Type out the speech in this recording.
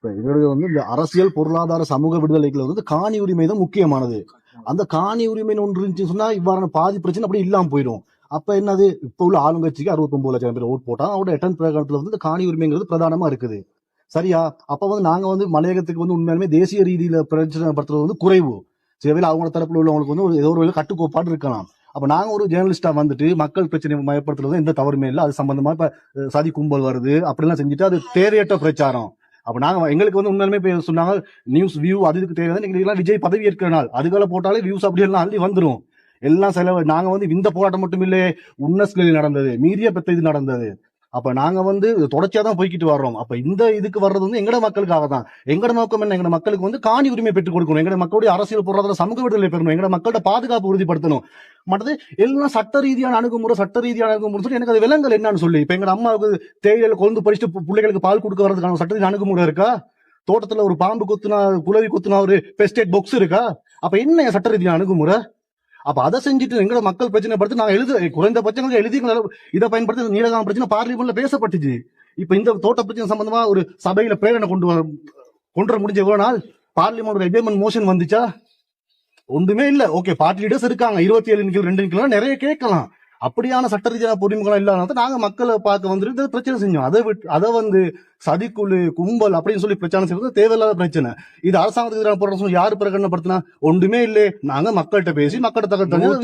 எங்களுடைய இந்த அரசியல் பொருளாதார சமூக விடுதலைகள் காணி உரிமை தான் முக்கியமானது. அந்த காணி உரிமை ஒன்று இருந்துச்சு சொன்னா இவ்வாறான பாதி பிரச்சனை அப்படி இல்லாம போயிடும். அப்ப என்னது, இப்ப உள்ள ஆளுங்கட்சிக்கு 69 லட்சம் பேர் ஓட் போட்டா அவரோட எட்டன் பிரகாரத்துல இந்த காணி உரிமைங்கிறது பிரதானமா இருக்குது. சரியா? அப்ப நாங்க மலையகத்துக்கு உண்மையாலுமே தேசிய ரீதியில பிரச்சனை படுத்துறது குறைவு. சில அவங்க தரப்புல உள்ளவங்களுக்கு ஏதோ ஒரு கட்டுக்கோப்பாடு இருக்கலாம். அப்ப நாங்க ஒரு ஜேர்னலிஸ்டா வந்துட்டு மக்கள் பிரச்சனை மயப்படுத்துறது எந்த தவறுமே இல்லை. அது சம்பந்தமா இப்ப சதி கும்பல் வருது அப்படிலாம் செஞ்சுட்டு அது தேவையற்ற பிரச்சாரம். அப்ப நாங்க எங்களுக்கு உண்மையாலுமே சொன்னாங்க நியூஸ் வியூ அதுக்கு தேவையான எங்களுக்கு விஜய் பதவி ஏற்கிற நாள் அதுக்கால போட்டாலே வியூஸ் அப்படி எல்லாம் அள்ளி வந்துரும். எல்லாம் செலவு. நாங்க இந்த போராட்டம் மட்டும் இல்லையே, உன்னஸ்களில் நடந்தது, மீறிய பெத்த இது நடந்தது. அப்ப நாங்க தொடர்ச்சியா தான் போய்கிட்டு வர்றோம். அப்ப இந்த இதுக்கு வர்றது எங்கட மக்களுக்காக தான். எங்கட நோக்கம் என்ன, எங்கட மக்களுக்கு காணி உரிமை பெற்றுக் கொடுக்கணும், எங்கட மக்களுடைய அரசியல் பொருளாதார சமூக விடுதலை பெறணும், எங்கட மக்களோட பாதுகாப்பு உறுதிப்படுத்தணும். மற்றது எல்லாம் சட்ட ரீதியான அணுகுமுறை சொல்லி எனக்கு அது விலங்கல் என்னன்னு சொல்லி. இப்ப எங்க அம்மாவுக்கு தேயில கொண்டு படிச்சுட்டு பிள்ளைகளுக்கு பால் கொடுக்க வரதுக்கான சட்ட ரீதியான அணுகுமுறை இருக்கா? தோட்டத்துல ஒரு பாம்பு கொத்துனா குலவி கொத்துனா ஒரு பெஸ்டேட் பாக்ஸ் இருக்கா? அப்ப என்ன சட்ட ரீதியான அணுகுமுறை? அப்ப அதை செஞ்சுட்டு எங்கட மக்கள் பிரச்சனை படுத்து நாங்க குறைந்தபட்சம் எழுதி இதை பயன்படுத்தி நீலகாம பிரச்சனை பார்லிமெண்ட்ல பேசப்பட்டுச்சு. இப்ப இந்த தோட்ட பிரச்சனை சம்பந்தமா ஒரு சபையில பிரேரணை கொண்டு வர முடிஞ்ச எவ்வளவு நாள்? பார்லிமெண்ட் எஜெமென்ட் மோஷன் வந்துச்சா? ஒன்றுமே இல்ல. ஓகே, பார்ட்டி லீடர்ஸ் இருக்காங்க, 27 2 நிறைய கேட்கலாம். அப்படியான சட்ட ரீதியான பொறிமுகம் இல்லாத நாங்க மக்களை பார்க்க வந்துட்டு பிரச்சனை செஞ்சோம். அதை சதிக்குழு கும்பல் அப்படின்னு சொல்லி பிரச்சனை செய்வது தேவையில்லாத பிரச்சனை. இது அரசாங்கத்துக்கு எதிரான போராட்டம் யாரு பிரகடனப்படுத்தினா? ஒன்றுமே இல்லை. நாங்க மக்கள்கிட்ட பேசி மக்கள்கிட்ட தகவல்